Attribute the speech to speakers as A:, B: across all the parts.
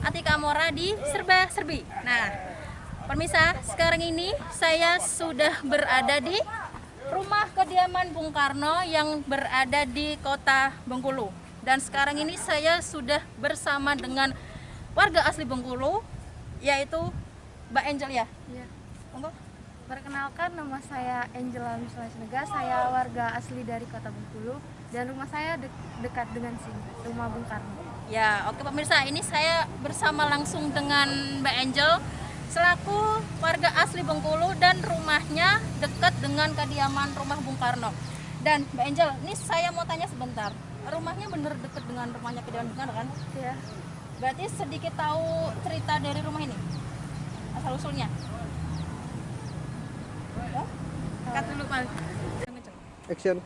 A: Atika Amora di Serba Serbi. Nah, pemirsa, sekarang ini saya sudah berada di rumah kediaman Bung Karno yang berada di Kota Bengkulu. Dan sekarang ini saya sudah bersama dengan warga asli Bengkulu, yaitu Mbak Angel ya.
B: Iya.
A: Monggo.
B: Perkenalkan, nama saya Angela Mislasnega. Saya warga asli dari Kota Bengkulu dan rumah saya dekat dengan sini, rumah Bung Karno.
A: Ya, oke pemirsa, ini saya bersama langsung dengan Mbak Angel selaku warga asli Bengkulu dan rumahnya dekat dengan kediaman rumah Bung Karno. Dan Mbak Angel, ini saya mau tanya sebentar. Rumahnya bener dekat dengan rumahnya kediaman Bung Karno kan?
B: Iya.
A: Berarti sedikit tahu cerita dari rumah ini? Asal usulnya? Cut dulu, Pak.
C: Action.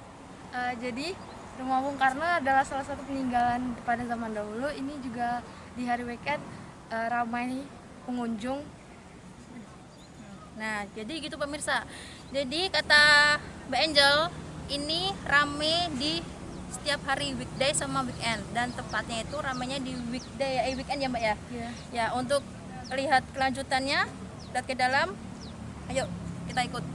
B: Jadi rumah Bung Karno adalah salah satu peninggalan pada zaman dahulu. Ini juga di hari weekend ramai pengunjung.
A: Nah, jadi gitu pemirsa. Jadi kata Mbak Angel, ini rame di setiap hari weekday sama weekend, dan tepatnya itu ramenya di weekend ya Mbak ya.
B: Iya.
A: Ya, untuk lihat kelanjutannya, lihat ke dalam. Ayo kita ikut.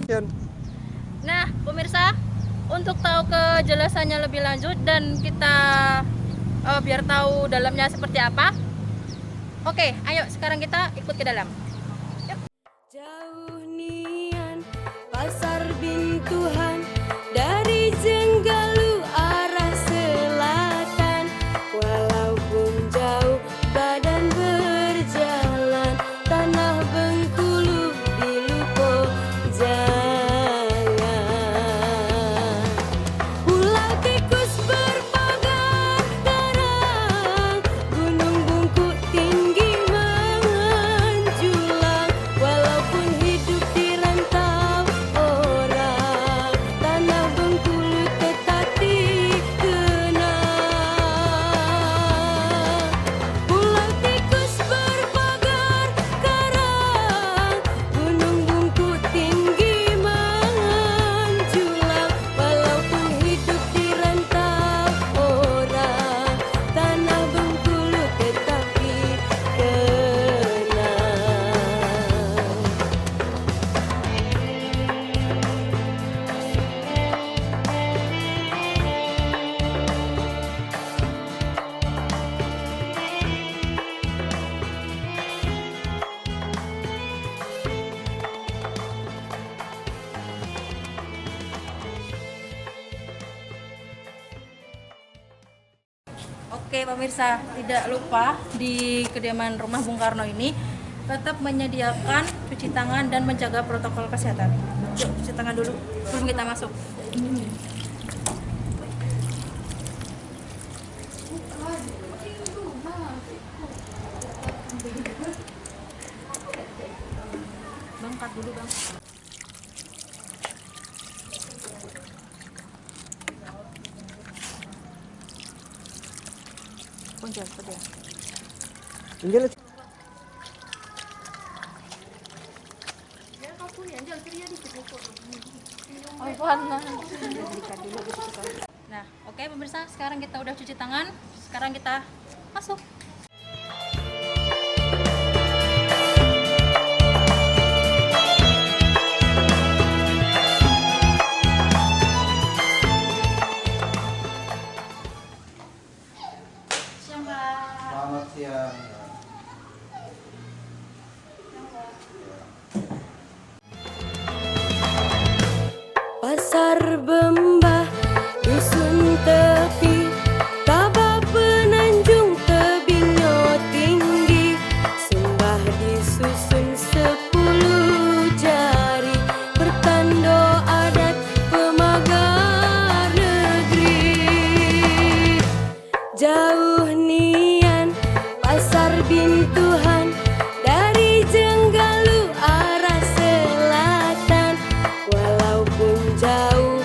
C: Action.
A: Nah, pemirsa, untuk tahu kejelasannya lebih lanjut dan kita biar tahu dalamnya seperti apa. Oke, ayo sekarang kita ikut ke dalam. Yuk.
D: Jauh nian pasar bintuhan dari Jenggalu arah selatan, walaupun jauh badan berjalan, tanah Bengkulu dilupo jangan. Pulau tikus berpagar karang, gunung bungkuk tinggi menjulang, walaupun hidup di rantau orang, tanah Bengkulu tetap dikenang. Pulau tikus berpagar karang, gunung bungkuk tinggi menjulang, walaupun hidup di rantau orang, tanah Bengkulu tetap dikenang.
A: Oke pemirsa, tidak lupa di kediaman rumah Bung Karno ini tetap menyediakan cuci tangan dan menjaga protokol kesehatan. Yuk cuci tangan dulu sebelum kita masuk. Bang, cut dulu bang. Punjul, punjul.
C: Angel.
A: Nah, oke pemirsa, sekarang kita udah cuci tangan. Sekarang kita masuk. Siang, Mbak.
C: Selamat siang.
D: Pasar Bembah, dusun tepi, tabah penanjung tebingnya tinggi, sembah disusun 10 jari, bertanda adat pemagar negeri. Jauh nian pasar bintuhan dari Jenggalu arah selatan, walaupun jauh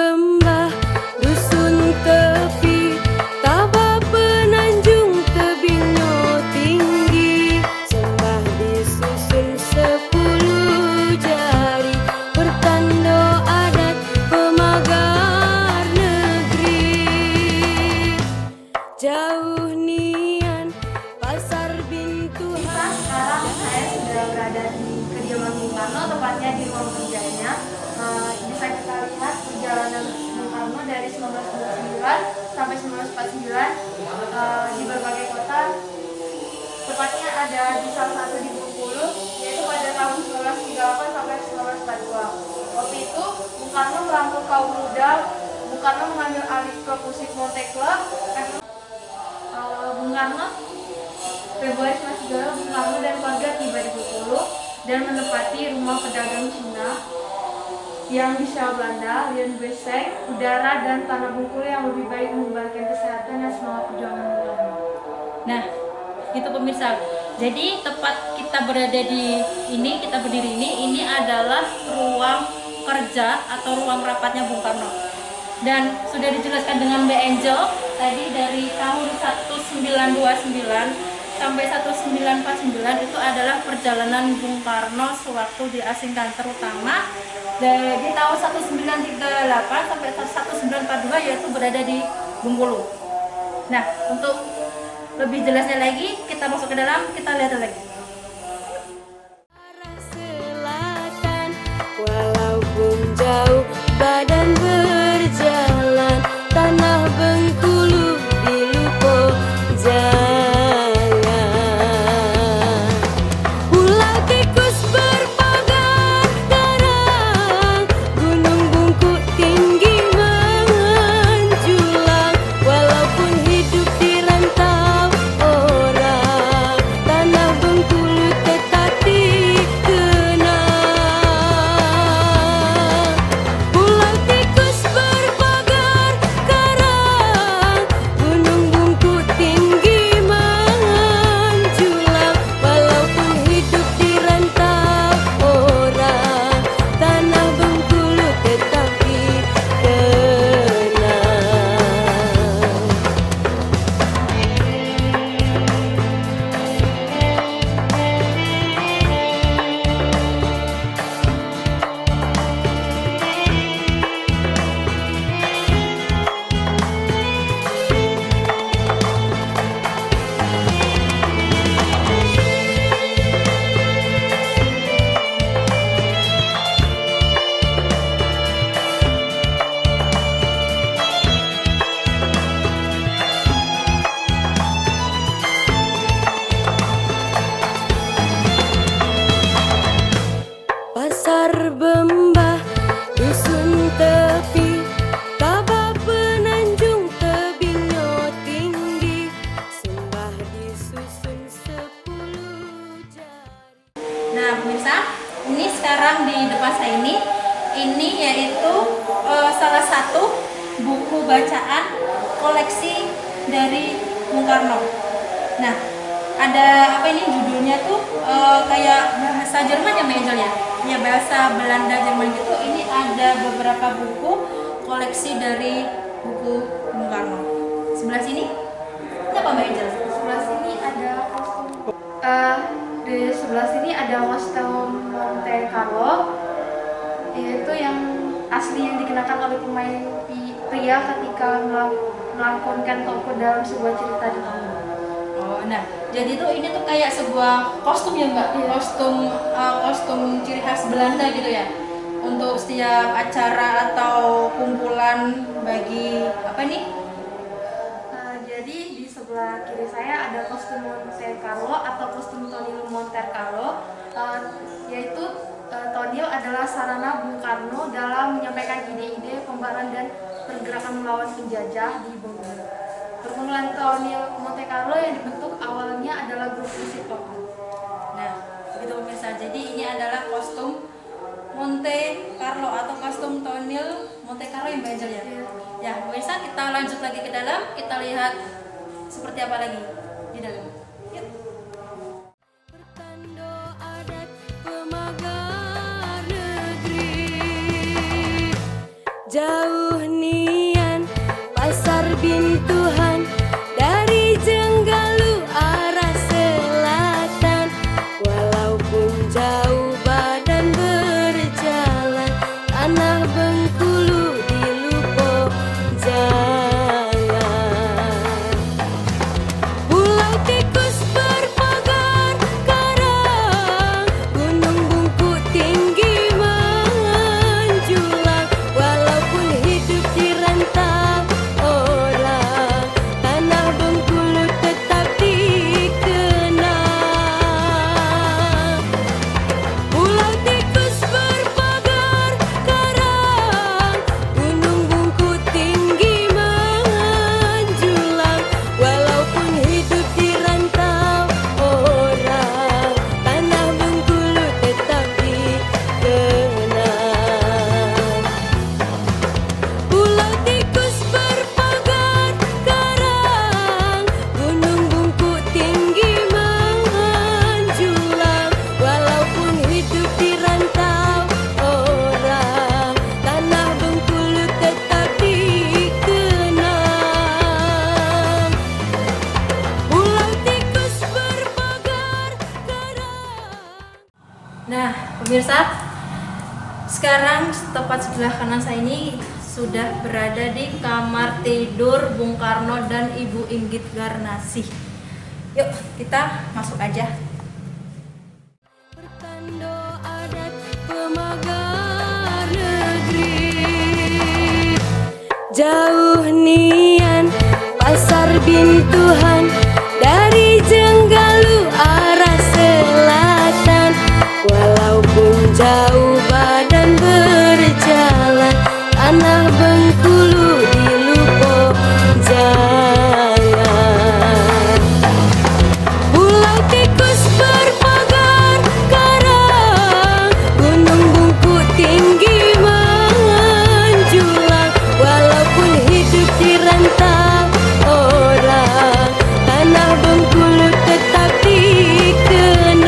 D: bembah dusun tepi tabah penanjung tebingno tinggi sembah disusun 10 jari pertanda adat pemagar negeri jauh nian pasar bintuhan.
B: Sekarang saya sudah berada di kediaman Bung Karno, tepatnya di ruang kerjanya. Bisa kita lihat perjalanan Bung Karno dari 1929 sampai 1949 di berbagai kota. Tepatnya ada di salah satu di Bengkulu, yaitu pada tahun 1938 sampai 1942. Waktu itu Bung Karno merangkul kaum muda. Bung Karno mengambil alih ke musik Montekle. Bung Karno Februari 1932 Bung Karno dan keluarga tiba di Bengkulu dan menempati rumah pedagang Cina yang bisa Belanda, Lian Beseng, udara dan tanah Bengkulu yang lebih baik mengembalikan kesehatan dan semangat perjuangan Bung Karno.
A: Nah, itu pemirsa. Jadi tempat kita berada di ini, kita berdiri ini adalah ruang kerja atau ruang rapatnya Bung Karno. Dan sudah dijelaskan dengan Mbak Angel tadi dari tahun 1929 sampai 1949 itu adalah perjalanan Bung Karno sewaktu diasingkan, terutama di tahun 1938 sampai 1942 yaitu berada di Bengkulu. Nah, untuk lebih jelasnya lagi kita masuk ke dalam, kita lihat lagi.
D: Arah selatan walaupun jauh badan berjalan tanah Bengkulu dilupo jangan ular tikus berpagar garang gunung bungkuk tinggi menjulang walaupun hidup di rantau orang tanah Bengkulu tetap dikenang ular tikus berpagar garang gunung bungkuk tinggi menjulang walaupun hidup di rantau orang tanah Bengkulu tetap dikenang. Pasar bembah dusun tepi tabah penanjung tebingno tinggi sembah disusun 10 jari.
A: Nah, pemirsa, ini sekarang di depan saya ini yaitu salah satu buku bacaan koleksi dari Bung Karno. Nah, ada apa ini judulnya tuh kayak bahasa Jerman ya, Mbak Angel ya? Ya, bahasa Belanda Jerman gitu. Ini ada beberapa buku koleksi dari buku Bung Karno. Sebelah sini, ini apa Mbak Angel?
B: Sebelah sini ada kostum. Di sebelah sini ada kostum Monte Carlo, yaitu yang asli yang dikenakan oleh pemain pria ketika melakonkan tokoh dalam sebuah cerita di panggung.
A: Oh, nah, jadi tuh ini tuh kayak sebuah kostum ya Mbak?
B: Iya.
A: Kostum ciri khas Belanda gitu ya? Untuk setiap acara atau kumpulan bagi apa nih?
B: Jadi di sebelah kiri saya ada kostum Monte Carlo atau kostum Tonil Monte Carlo, yaitu Tonil adalah sarana Bung Karno dalam menyampaikan ide-ide pembaharan dan pergerakan melawan penjajah di Bengkulu. Perkumpulan Tonil Monte Carlo yang dibentuk awalnya adalah grup musik lokal.
A: Nah, begitu pemirsa. Jadi ini adalah kostum Monte Carlo atau kostum Tonil Monte Carlo yang Mbak Angel ya? Ya, pemirsa, kita lanjut lagi ke dalam, kita lihat seperti apa lagi di dalam. Yuk.
D: Pertanda adat pemagar negeri jauh nian pasar Bintuhan dari Jenggalu arah selatan. Walaupun jauh badan berjalan, tanah Bengkulu dilupo jangan. Pulau tikus berpagar karang, gunung bungkuk tinggi menjulang. Walaupun hidup di rantau orang, tanah Bengkulu tetap dikenang. Pulau tikus berpagar karang, gunung bungkuk tinggi menjulang. Walaupun hidup di rantau orang, tanah Bengkulu tetap dikenang. Pulau tikus berpagar karang, gunung bungkuk tinggi menjulang. Walaupun hidup di rantau orang, tanah Bengkulu tetap dikenang. Pulau tikus berpagar karang.
A: Nah, pemirsa, sekarang tepat sebelah kanan saya ini sudah berada di kamar tidur Bung Karno dan Ibu Inggit Garnasih. Yuk, kita masuk aja.
D: Pertanda adat pemagar negeri, jauh nian pasar Bintuhan dari Jenggalu arah selatan. Walaupun jauh badan berjalan, tanah Bengkulu dilupo jangan. Pulau tikus berpagar karang, gunung bungkuk tinggi menjulang. Walaupun hidup di rantau orang, tanah Bengkulu tetap dikenang.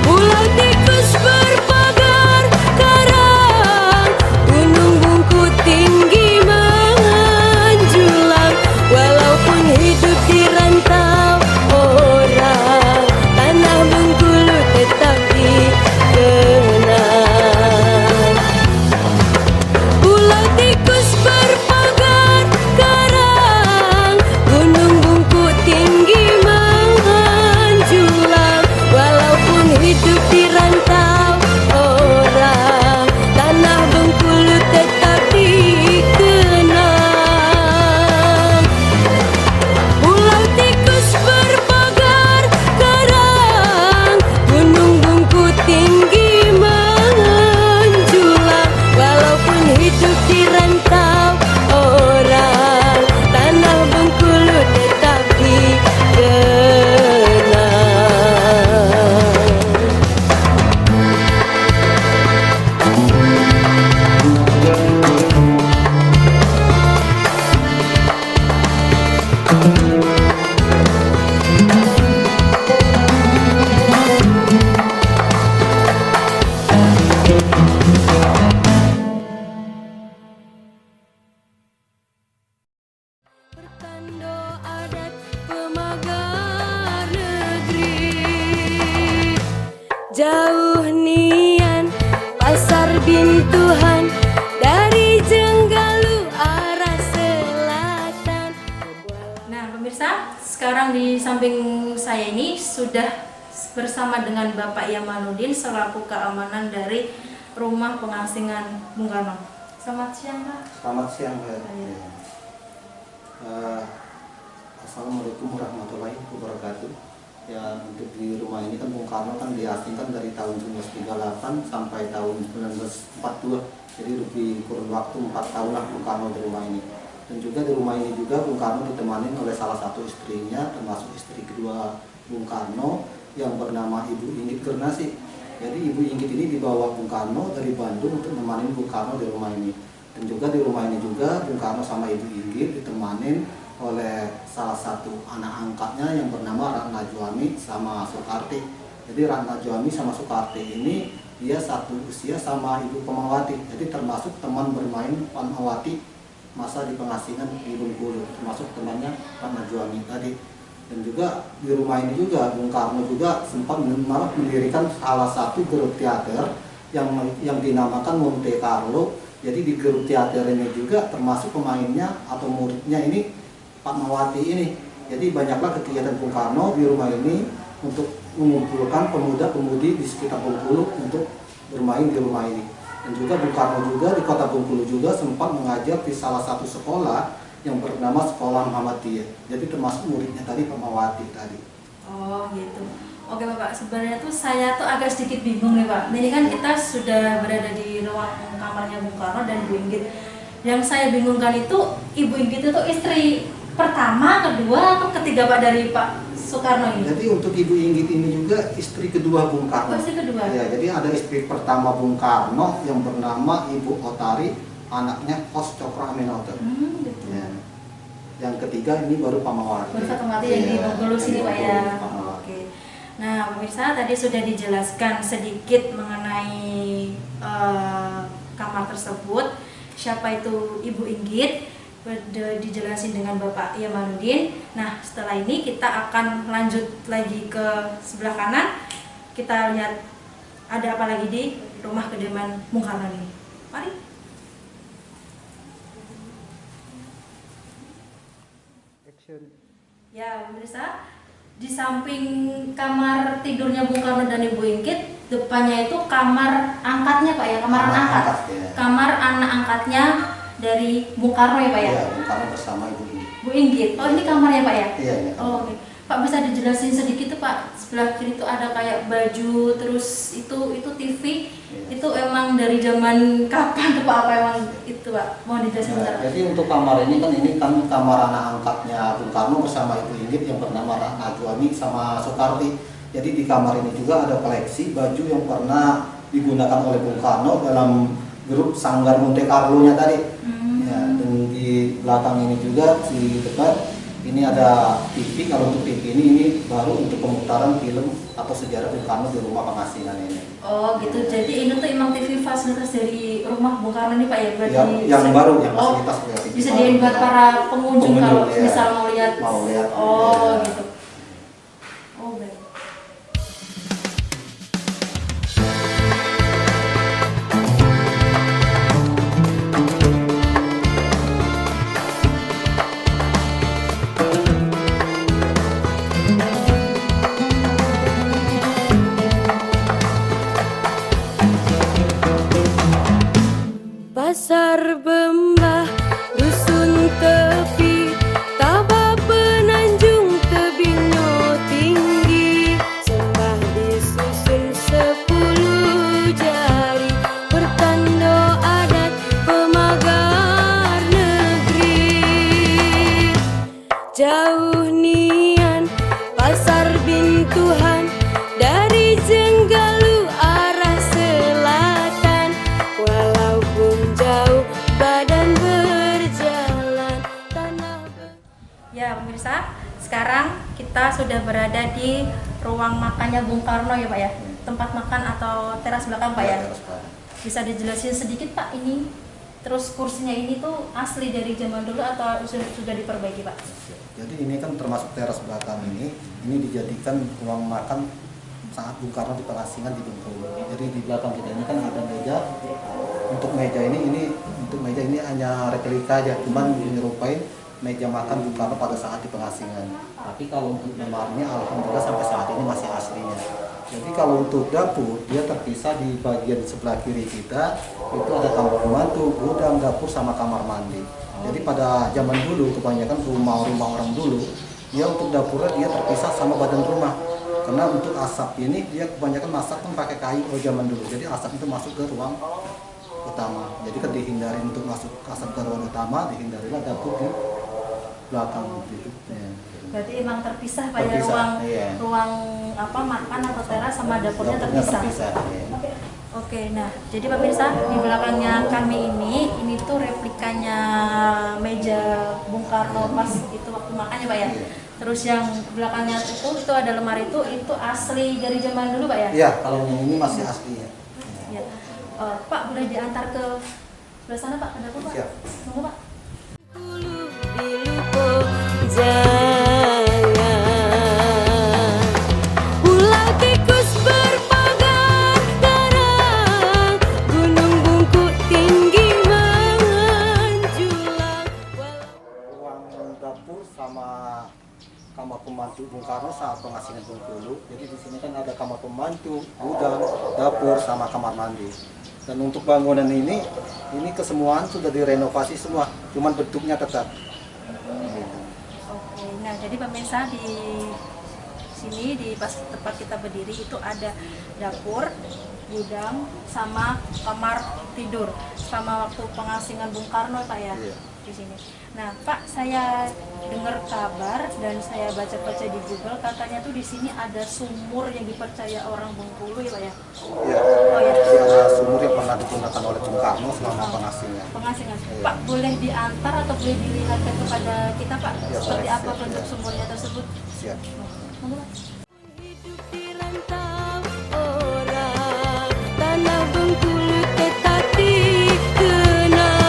D: Pulau tikus berpagar karang, gunung bungkuk tinggi menjulang. Walaupun hidup di rantau orang, tanah Bengkulu tetap dikenang. Pulau tikus berpagar karang, gunung bungkuk tinggi menjulang. Walaupun hidup di rantau orang, tanah Bengkulu tetap dikenang. Pulau tikus berpagar karang, gunung bungkuk tinggi menjulang. Walaupun hidup di rantau orang, tanah Bengkulu tetap dikenang. Pertanda adat pemagar negeri, jauh nian pasar Bintuhan dari Jenggalu arah selatan.
A: Nah, pemirsa, sekarang di samping saya ini sudah bersama dengan Bapak Yamanudin selaku keamanan dari Rumah Pengasingan Bung Karno. Selamat siang, Pak.
C: Selamat siang, Mbak. Assalamualaikum warahmatullahi wabarakatuh. Ya, untuk di rumah ini kan Bung Karno kan diasingkan dari tahun 1938 sampai tahun 1942. Jadi lebih kurun waktu 4 tahun lah Bung Karno di rumah ini. Dan juga di rumah ini juga Bung Karno ditemani oleh salah satu istrinya, termasuk istri kedua Bung Karno yang bernama Ibu Inggit Garnasih. Jadi Ibu Inggit ini dibawa Bung Karno dari Bandung untuk menemani Bung Karno di rumah ini. Dan juga di rumah ini juga Bung Karno sama Ibu Inggit ditemanin oleh salah satu anak angkatnya yang bernama Ratna Juami sama Soekarti. Jadi Ratna Juami sama Soekarti ini dia satu usia sama Ibu Fatmawati. Jadi termasuk teman bermain Fatmawati masa di pengasingan di Bengkulu, termasuk temannya Pak Najwami tadi. Dan juga di rumah ini juga Bung Karno juga sempat mendirikan salah satu grup teater yang dinamakan Monte Carlo. Jadi di grup teater ini juga termasuk pemainnya atau muridnya ini Fatmawati ini. Jadi banyaklah kegiatan Bung Karno di rumah ini untuk mengumpulkan pemuda-pemudi di sekitar Bengkulu untuk bermain di rumah ini. Dan juga Bung Karno juga di kota Bengkulu juga sempat mengajar di salah satu sekolah yang bernama Sekolah Muhammadiyah. Jadi termasuk muridnya tadi Fatmawati tadi.
A: Oh gitu. Oke Bapak, sebenarnya tuh saya tuh agak sedikit bingung nih Pak. Ini kan kita sudah berada di ruang kamarnya Bung Karno dan Ibu Inggit. Yang saya bingungkan itu Ibu Inggit itu istri pertama, kedua, atau ketiga Pak dari Pak Soekarno ini?
C: Jadi untuk Ibu Inggit ini juga istri kedua Bung Karno.
A: Oh, istri kedua.
C: Ya, jadi ada istri pertama Bung Karno yang bernama Ibu Otari, anaknya Kos Cokro Aminoto.
A: Gitu.
C: Ya. Yang ketiga ini baru Fatmawati.
A: Baru Fatmawati yang di Bengkulu sini Pak ya.
C: Fatmawati.
A: Oke. Nah pemirsa tadi sudah dijelaskan sedikit mengenai kamar tersebut. Siapa itu Ibu Inggit? Dijelasin dengan Bapak Iamanuddin. Nah setelah ini kita akan lanjut lagi ke sebelah kanan. Kita lihat ada apa lagi di rumah kediaman Bung Karno ini. Mari. Ya pemirsa, di samping kamar tidurnya Bung Karno dan Ibu Inggit, depannya itu kamar angkatnya Pak ya, kamar anak angkat.
C: Ya.
A: Kamar anak angkatnya dari Bung Karno ya Pak ya?
C: Iya, Bung Karno bersama Ibu Inggit.
A: Bu Inggit. Oh ini kamarnya Pak ya?
C: Iya, ini kamar.
A: Oh, oke. Pak bisa dijelasin sedikit tuh Pak, sebelah kiri itu ada kayak baju, terus itu TV.
C: Iya.
A: Itu emang dari zaman kapan tuh Pak? Apa emang itu Pak? Mau dijelasin
C: Nah,
A: bentar?
C: jadi untuk kamar ini kan kamar anak angkatnya Bung Karno bersama Ibu Inggit yang bernama Najwami sama Soekarti. Jadi di kamar ini juga ada koleksi baju yang pernah digunakan oleh Bung Karno dalam grup Sanggar Monte Carlo-nya tadi. Ya, dan di belakang ini juga di depan ini ada TV. Kalau untuk TV ini baru untuk pemutaran film atau sejarah Bung Karno di rumah pengasingan ini.
A: Oh gitu, jadi ini tuh emang TV fasilitas dari rumah Bung Karno ini Pak ya? Berarti
C: Yang baru, yang
A: oh,
C: fasilitas TV
A: bisa
C: baru.
A: dibuat para pengunjung kalau
C: ya.
A: misal mau lihat.
C: Mau lihat.
A: Oh
C: ya.
A: gitu. Oh baik.
D: Pasar Bembah, dusun tepi, Tabah Penanjung, Tebino tinggi, sembah disusun 10 jari, pertanda adat pemagar negeri. Jauh nian pasar Bintuhan, dari Jenggalu arah selatan, walaupun jauh badan berjalan tanah
A: Ya pemirsa, sekarang kita sudah berada di ruang makannya Bung Karno ya Pak ya? Tempat makan atau teras belakang Pak ya?
C: Terus, Pak.
A: Bisa dijelasin sedikit Pak ini? Terus kursinya ini tuh asli dari zaman dulu atau sudah diperbaiki Pak?
C: Jadi ini kan termasuk teras belakang ini dijadikan ruang makan saat Bung Karno di pengasingan di Bengkulu. Jadi di belakang kita ini kan ada meja. Untuk meja ini hanya replika aja, cuman menyerupai meja makan Bung Karno pada saat di pengasingan. Tapi kalau untuk lemarinya alhamdulillah sampai saat ini masih aslinya. Jadi kalau untuk dapur dia terpisah di bagian sebelah kiri kita, itu ada kamar pembantu, gudang, dapur sama kamar mandi. Jadi pada zaman dulu kebanyakan rumah-rumah orang dulu dia untuk dapurnya dia terpisah sama badan rumah. Karena untuk asap ini dia kebanyakan masak kan pakai kayu kalau zaman dulu. Jadi asap itu masuk ke ruang utama. Jadi kan dihindari untuk masuk asap ke ruang utama, dihindarilah dapur di belakang gitu. Ya.
A: Berarti emang terpisah Pak ya,
C: Terpisah,
A: ruang
C: iya.
A: ruang apa makan atau teras sama dapurnya terpisah.
C: Iya.
A: Oke, nah jadi pemirsa di belakangnya kami ini tuh replikanya meja Bung Karno pas itu waktu makannya Pak ya.
C: Iya.
A: Terus yang belakangnya itu ada lemari itu asli dari zaman dulu Pak ya?
C: Iya, kalau yang ini masih asli ya.
A: Pak boleh diantar ke sebelah sana Pak, ada apa Pak?
C: Siap.
A: Monggo Pak.
D: Pulau tikus berpagar karang, gunung bungkuk tinggi menjulang.
C: Ruang dapur sama kamar pembantu Bung Karno saat pengasingan Bengkulu. Jadi di sini kan ada kamar pembantu, gudang, dapur, sama kamar mandi. Dan untuk bangunan ini kesemuaan sudah direnovasi semua, cuman bentuknya tetap.
A: Oke, nah jadi pemirsa di sini di pas tempat kita berdiri itu ada dapur, gudang, sama kamar tidur sama waktu pengasingan Bung Karno Pak ya.
C: Iya.
A: Di sini. Nah Pak, saya dengar kabar dan saya baca-baca di Google katanya tuh di sini ada sumur yang dipercaya orang Bengkulu ya Pak ya.
C: Iya.
A: Oh ya.
C: Jadi ada sumur yang pernah digunakan oleh Bung Karno selama pengasingan.
A: Pengasingan. Pak boleh diantar atau boleh dilihatkan kepada kita Pak
C: Ya,
A: seperti
C: boleh,
A: apa
C: siap,
A: bentuk
C: ya.
A: sumurnya tersebut?
C: Siap.
A: Monggo Pak.
D: Hidup di rantau orang, tanah Bengkulu tetap dikenal.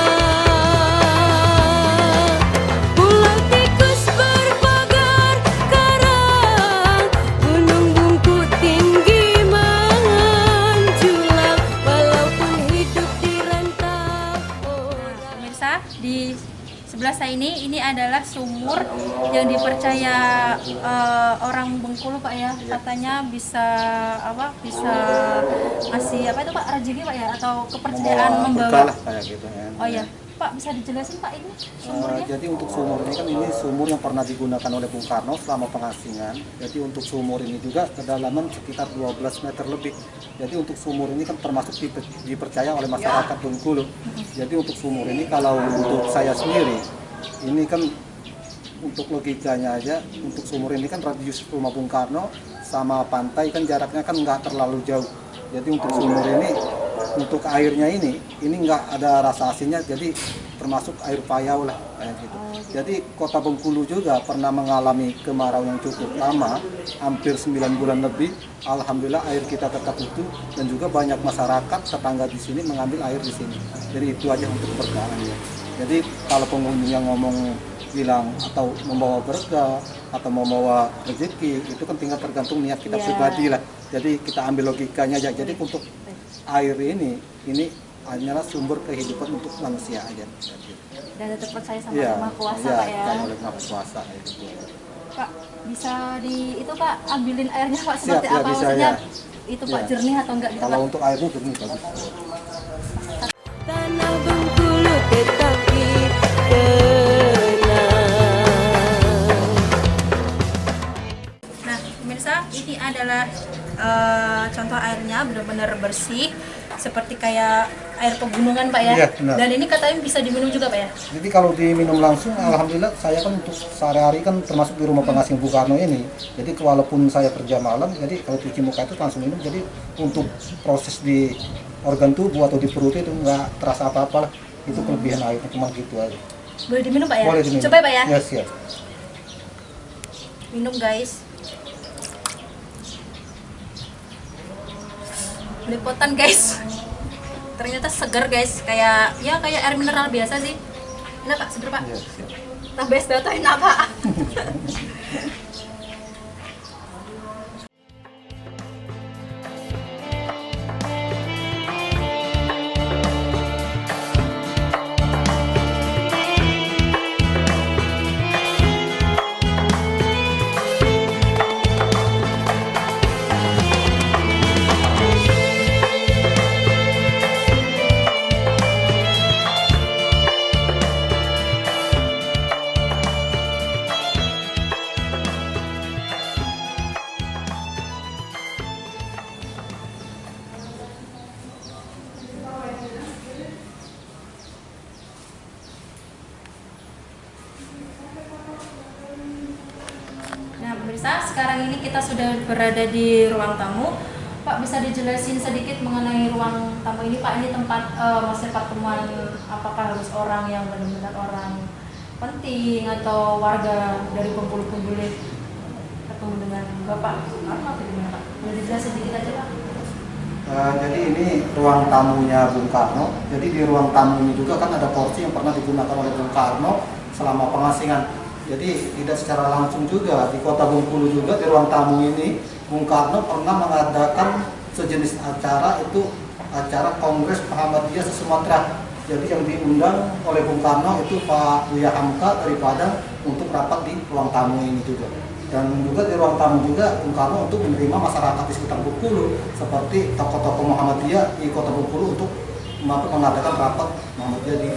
D: Pulau tikus berpagar karang, gunung bungkuk tinggi menjulang. Walaupun hidup di rantau orang.
A: Pemirsa, di sebelah saya ini adalah sumur yang dipercaya orang Bengkulu Pak ya. Katanya bisa bisa ngasih apa itu Pak, rezeki Pak ya, atau kepercayaan
C: berkah
A: membawa.
C: lah kayak gitu ya.
A: Oh ya, Pak bisa dijelasin Pak ini sumurnya?
C: Jadi untuk sumur ini kan ini sumur yang pernah digunakan oleh Bung Karno selama pengasingan. Jadi untuk sumur ini juga kedalaman sekitar 12 meter lebih. Jadi untuk sumur ini kan termasuk dipercaya oleh masyarakat Bengkulu. Jadi untuk sumur ini kalau untuk saya sendiri, ini kan untuk logikanya aja, untuk sumur ini kan radius rumah Bung Karno sama pantai kan jaraknya kan nggak terlalu jauh. Jadi untuk sumur ini, untuk airnya ini nggak ada rasa asinnya, jadi termasuk air payau lah kayak gitu. Jadi kota Bengkulu juga pernah mengalami kemarau yang cukup lama, hampir 9 bulan lebih. Alhamdulillah air kita tetap utuh dan juga banyak masyarakat tetangga di sini mengambil air di sini. Jadi itu aja untuk berkahnya. Jadi kalau pengunjung yang ngomong bilang atau membawa berkah atau membawa rezeki, itu kan tinggal tergantung niat kita pribadi lah. Jadi kita ambil logikanya aja. Jadi untuk air ini hanyalah sumber kehidupan untuk manusia aja.
A: Dan tetap percaya sama
C: Iya,
A: Maha Kuasa
C: iya,
A: Pak ya.
C: percaya oleh Maha Kuasa itu.
A: Pak bisa di itu Pak ambilin airnya Pak
C: Siap,
A: seperti
C: ya,
A: apa
C: bisa,
A: maksudnya?
C: ya.
A: Itu Pak
C: Iya.
A: jernih atau enggak gitu
C: Kalau
A: Pak?
C: untuk airnya jernih bagus.
D: Tanah Bengkulu tetap dikenal.
A: Nah, pemirsa, ini adalah contoh airnya benar-benar bersih, seperti kayak air pegunungan Pak ya.
C: Iya, benar.
A: Dan ini katanya bisa diminum juga Pak ya.
C: Jadi kalau diminum langsung, alhamdulillah saya kan untuk sehari-hari kan termasuk di rumah pengasingan Bung Karno ini. Jadi walaupun saya kerja malam, jadi kalau cuci muka itu langsung minum. Jadi untuk proses di organ tubuh atau di perut itu nggak terasa apa-apa lah. Itu kelebihan airnya cuma gitu aja.
A: Boleh diminum Pak ya?
C: Boleh diminum.
A: Coba ya, Pak ya.
C: Ya siap.
A: Minum guys. Belepotan guys. Ternyata segar guys, kayak air mineral biasa sih. Enak Pak, segar Pak.
C: Ya, siap.
A: Tambah es batu enak Pak. Nah, pemirsa, sekarang ini kita sudah berada di ruang tamu. Pak, bisa dijelasin sedikit mengenai ruang tamu ini, Pak? Ini tempat maksudnya pertemuan, apakah harus orang yang benar-benar orang penting atau warga dari Bengkulu pun boleh ketemu dengan Bapak? Apa gimana Pak? Boleh dijelasin sedikit aja Pak?
C: Jadi ini ruang tamunya Bung Karno. Jadi di ruang tamu ini juga kan ada porsi yang pernah digunakan oleh Bung Karno selama pengasingan. Jadi tidak secara langsung juga di Kota Bengkulu juga di ruang tamu ini Bung Karno pernah mengadakan sejenis acara, itu acara Kongres Muhammadiyah se-Sumatera. Jadi yang diundang oleh Bung Karno itu Pak Buya Hamka dari Padang untuk rapat di ruang tamu ini juga. Dan juga di ruang tamu juga Bung Karno untuk menerima masyarakat di sekitar Bengkulu seperti tokoh-tokoh Muhammadiyah di Kota Bengkulu untuk mengadakan rapat Muhammadiyah di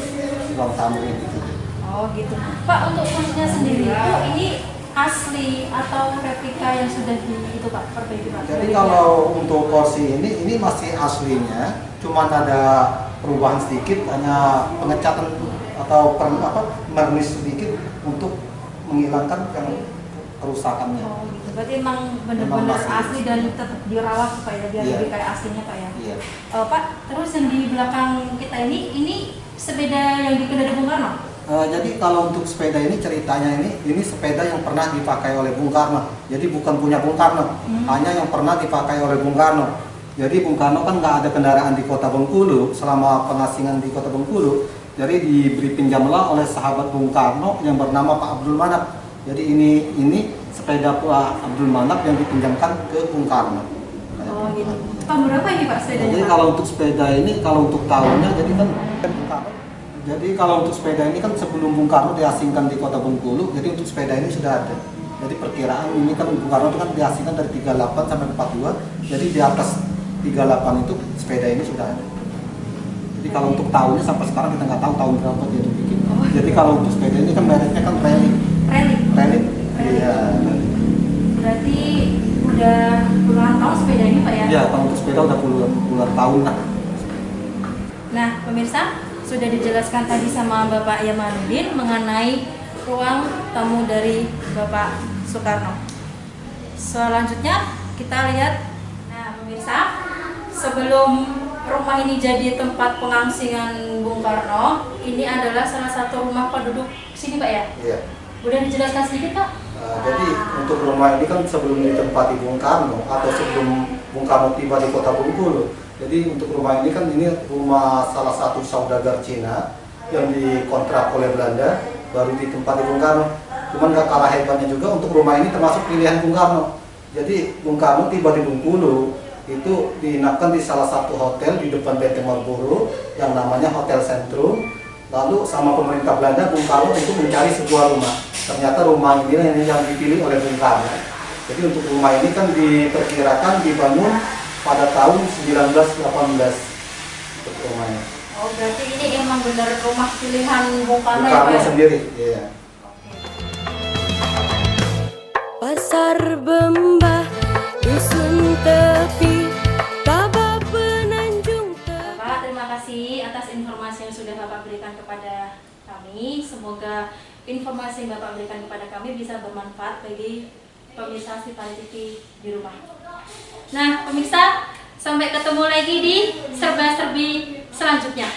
C: ruang tamu ini juga.
A: Oh gitu. Pak, untuk kursinya sendiri itu ini asli atau replika yang sudah itu Pak perbaiki Pak?
C: Jadi kalau untuk kursi ini masih aslinya, cuman ada perubahan sedikit, hanya pengecatan atau mernis sedikit untuk menghilangkan yang kerusakannya.
A: Oh gitu. Berarti emang benar-benar asli dan tetap dirawat Pak ya, biar
C: Iya.
A: lebih kayak aslinya Pak ya.
C: Iya.
A: Pak, terus yang di belakang kita ini sepeda yang dikendari Bung Karno?
C: Jadi kalau untuk sepeda ini ceritanya ini sepeda yang pernah dipakai oleh Bung Karno. Jadi bukan punya Bung Karno, hanya yang pernah dipakai oleh Bung Karno. Jadi Bung Karno kan nggak ada kendaraan di Kota Bengkulu selama pengasingan di Kota Bengkulu. Jadi diberi pinjamlah oleh sahabat Bung Karno yang bernama Pak Abdul Manap. Jadi ini sepeda Pak Abdul Manap yang dipinjamkan ke Bung Karno.
A: Oh gitu. Tahun berapa ini Pak sepedanya?
C: Jadi
A: Pak?
C: kalau untuk sepeda ini, kalau untuk tahunnya, jadi kan Bung Karno. Jadi kalau untuk sepeda ini kan sebelum Bung Karno diasingkan di Kota Bengkulu, jadi untuk sepeda ini sudah ada. Jadi perkiraan ini kan Bung Karno itu kan diasingkan dari 38 sampai 42, jadi di atas 38 itu sepeda ini sudah ada. Jadi kalau untuk tahunnya sampai sekarang kita nggak tahu tahun berapa dia dibikin. Jadi kalau untuk sepeda ini kan mereknya kan Rally.
A: Rally.
C: Iya.
A: Berarti udah puluhan tahun sepeda ini Pak ya?
C: Iya, kalau untuk sepeda udah puluhan tahun lah.
A: Nah pemirsa, sudah dijelaskan tadi sama Bapak Yamanuddin mengenai ruang tamu dari Bapak Soekarno. Selanjutnya kita lihat, nah pemirsa, sebelum rumah ini jadi tempat pengangsingan Bung Karno, ini adalah salah satu rumah penduduk sini Pak ya?
C: Iya.
A: Udah dijelaskan sedikit Pak?
C: Jadi untuk rumah ini kan sebelum ditempati Bung Karno atau sebelum Bung Karno tiba di Kota Bengkulu. Jadi untuk rumah ini kan ini rumah salah satu saudagar Cina yang dikontrak oleh Belanda, baru ditempati Bung Karno. Cuman gak kalah hebatnya juga untuk rumah ini termasuk pilihan Bung Karno. Jadi Bung Karno tiba di Bengkulu itu diinapkan di salah satu hotel di depan PT Marlboro yang namanya Hotel Sentrum. Lalu sama pemerintah Belanda Bung Karno untuk mencari sebuah rumah. Ternyata rumah ini yang dipilih oleh Bung Karno. Jadi untuk rumah ini kan diperkirakan dibangun pada tahun 1918 untuk rumahnya.
A: Oh berarti ini emang benar rumah pilihan Bung Karno
C: Bung
A: ya Pak
C: Karno
A: ya?
C: sendiri, iya.
D: Pasar Bembah, dusun tepi, Tabah Penanjung Tepi.
A: Bapak, terima kasih atas informasi yang sudah Bapak berikan kepada kami. Semoga informasi yang Bapak berikan kepada kami bisa bermanfaat bagi pemirsa Sipali TV di rumah. Nah, pemirsa, sampai ketemu lagi di serba-serbi selanjutnya.